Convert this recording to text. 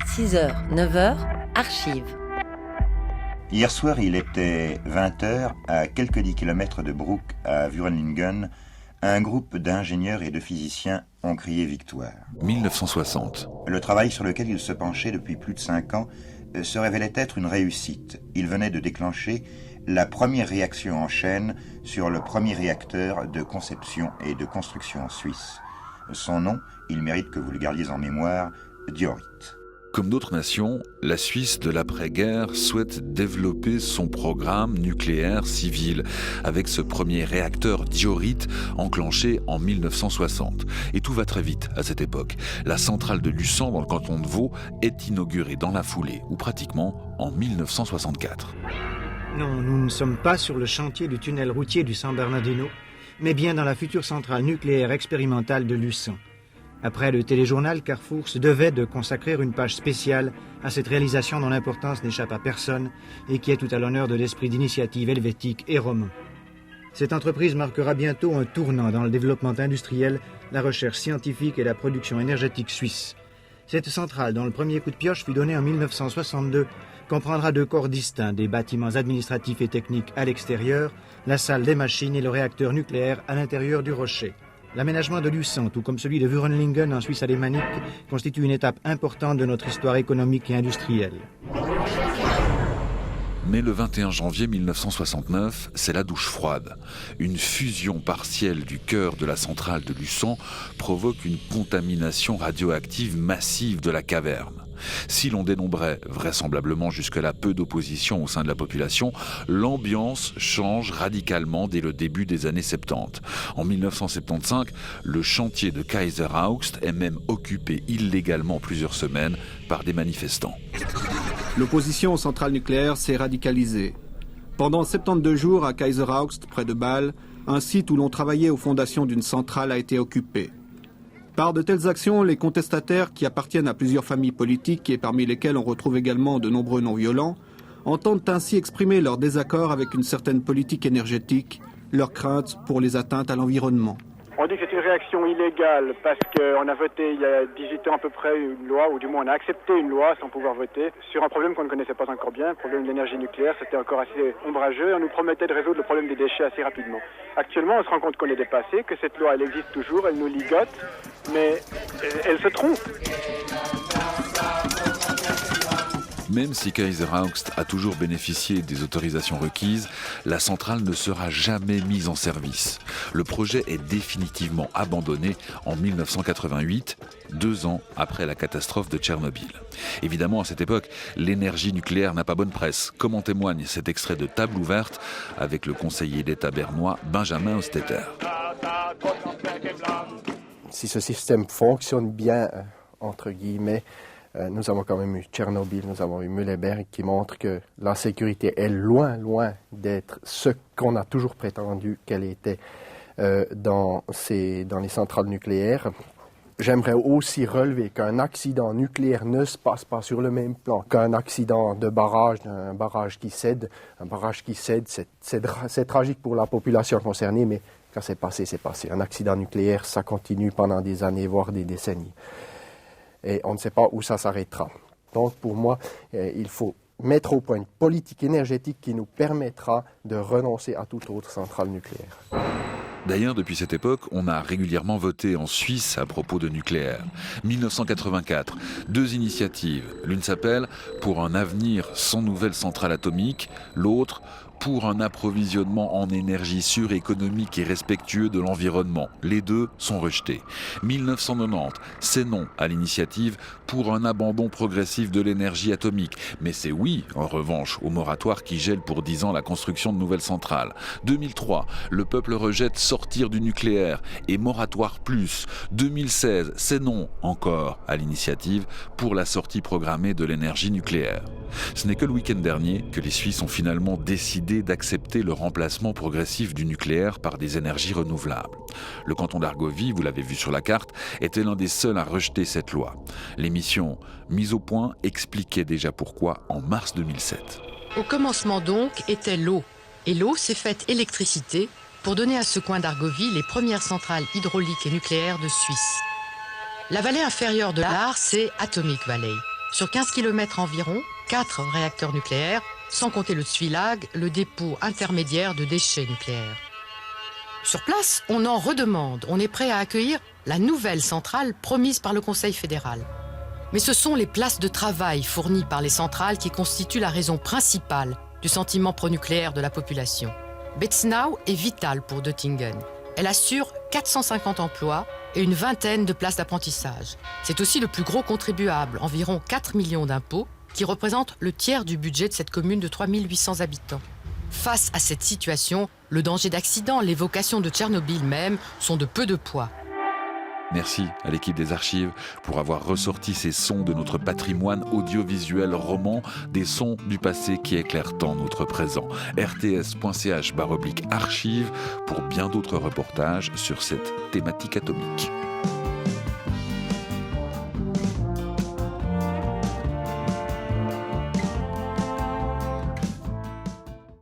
6h, 9h, archives. Hier soir, il était 20h, à quelques 10 km de Broek, à Vurenlingen. Un groupe d'ingénieurs et de physiciens ont crié victoire. 1960. Le travail sur lequel ils se penchaient depuis plus de 5 ans se révélait être une réussite. Ils venaient de déclencher la première réaction en chaîne sur le premier réacteur de conception et de construction suisse. Son nom, il mérite que vous le gardiez en mémoire, Diorit. Comme d'autres nations, la Suisse de l'après-guerre souhaite développer son programme nucléaire civil avec ce premier réacteur Diorit enclenché en 1960. Et tout va très vite à cette époque. La centrale de Luçon dans le canton de Vaud est inaugurée dans la foulée, ou pratiquement en 1964. Non, nous ne sommes pas sur le chantier du tunnel routier du San Bernardino, mais bien dans la future centrale nucléaire expérimentale de Luçon. Après le téléjournal, Carrefour se devait de consacrer une page spéciale à cette réalisation dont l'importance n'échappe à personne et qui est tout à l'honneur de l'esprit d'initiative helvétique et romain. Cette entreprise marquera bientôt un tournant dans le développement industriel, la recherche scientifique et la production énergétique suisse. Cette centrale, dont le premier coup de pioche fut donné en 1962, comprendra 2 corps distincts, des bâtiments administratifs et techniques à l'extérieur, la salle des machines et le réacteur nucléaire à l'intérieur du rocher. L'aménagement de Luçon, tout comme celui de Vurenlingen en Suisse alémanique, constitue une étape importante de notre histoire économique et industrielle. Mais le 21 janvier 1969, c'est la douche froide. Une fusion partielle du cœur de la centrale de Luçon provoque une contamination radioactive massive de la caverne. Si l'on dénombrait vraisemblablement jusque-là peu d'opposition au sein de la population, l'ambiance change radicalement dès le début des années 70. En 1975, le chantier de Kaiseraugst est même occupé illégalement plusieurs semaines par des manifestants. L'opposition aux centrales nucléaires s'est radicalisée. Pendant 72 jours à Kaiseraugst, près de Bâle, un site où l'on travaillait aux fondations d'une centrale a été occupé. Par de telles actions, les contestataires, qui appartiennent à plusieurs familles politiques et parmi lesquelles on retrouve également de nombreux non-violents, entendent ainsi exprimer leur désaccord avec une certaine politique énergétique, leur crainte pour les atteintes à l'environnement. On dit que c'est une réaction illégale parce qu'on a voté il y a 18 ans à peu près une loi, ou du moins on a accepté une loi sans pouvoir voter, sur un problème qu'on ne connaissait pas encore bien, le problème de l'énergie nucléaire. C'était encore assez ombrageux et on nous promettait de résoudre le problème des déchets assez rapidement. Actuellement, on se rend compte qu'on est dépassé, que cette loi elle existe toujours, elle nous ligote, mais elle se trompe. Même si Kaiseraugst a toujours bénéficié des autorisations requises, la centrale ne sera jamais mise en service. Le projet est définitivement abandonné en 1988, 2 ans après la catastrophe de Tchernobyl. Évidemment, à cette époque, l'énergie nucléaire n'a pas bonne presse, comme en témoigne cet extrait de Table ouverte avec le conseiller d'État bernois Benjamin Hostetter. Si ce système fonctionne bien, entre guillemets, nous avons quand même eu Tchernobyl, nous avons eu Mühleberg qui montrent que la sécurité est loin d'être ce qu'on a toujours prétendu qu'elle était dans les centrales nucléaires. J'aimerais aussi relever qu'un accident nucléaire ne se passe pas sur le même plan qu'un accident de barrage, un barrage qui cède. Un barrage qui cède, c'est tragique pour la population concernée, mais quand c'est passé, c'est passé. Un accident nucléaire, ça continue pendant des années, voire des décennies. Et on ne sait pas où ça s'arrêtera. Donc pour moi, il faut mettre au point une politique énergétique qui nous permettra de renoncer à toute autre centrale nucléaire. D'ailleurs, depuis cette époque, on a régulièrement voté en Suisse à propos de nucléaire. 1984, 2 initiatives. L'une s'appelle « Pour un avenir sans nouvelle centrale atomique », l'autre « Pour un approvisionnement en énergie sûre, économique et respectueux de l'environnement ». Les 2 sont rejetés. 1990, c'est non à l'initiative « Pour un abandon progressif de l'énergie atomique ». Mais c'est oui, en revanche, au moratoire qui gèle pour 10 ans la construction de nouvelles centrales. 2003, le peuple rejette sortir du nucléaire et moratoire plus. 2016, c'est non encore à l'initiative pour la sortie programmée de l'énergie nucléaire. Ce n'est que le week-end dernier que les Suisses ont finalement décidé d'accepter le remplacement progressif du nucléaire par des énergies renouvelables. Le canton d'Argovie, vous l'avez vu sur la carte, était l'un des seuls à rejeter cette loi. L'émission Mise au point expliquait déjà pourquoi en mars 2007. Au commencement donc était l'eau. Et l'eau s'est faite électricité pour donner à ce coin d'Argovie les premières centrales hydrauliques et nucléaires de Suisse. La vallée inférieure de l'Aar, c'est Atomic Valley. Sur 15 km environ, 4 réacteurs nucléaires, sans compter le Tsuilag, le dépôt intermédiaire de déchets nucléaires. Sur place, on en redemande. On est prêt à accueillir la nouvelle centrale promise par le Conseil fédéral. Mais ce sont les places de travail fournies par les centrales qui constituent la raison principale du sentiment pro-nucléaire de la population. Betznau est vitale pour Döttingen. Elle assure 450 emplois et une vingtaine de places d'apprentissage. C'est aussi le plus gros contribuable, environ 4 millions d'impôts, qui représentent le tiers du budget de cette commune de 3800 habitants. Face à cette situation, le danger d'accident, l'évocation de Tchernobyl même, sont de peu de poids. Merci à l'équipe des archives pour avoir ressorti ces sons de notre patrimoine audiovisuel roman, des sons du passé qui éclairent tant notre présent. rts.ch/archives pour bien d'autres reportages sur cette thématique atomique.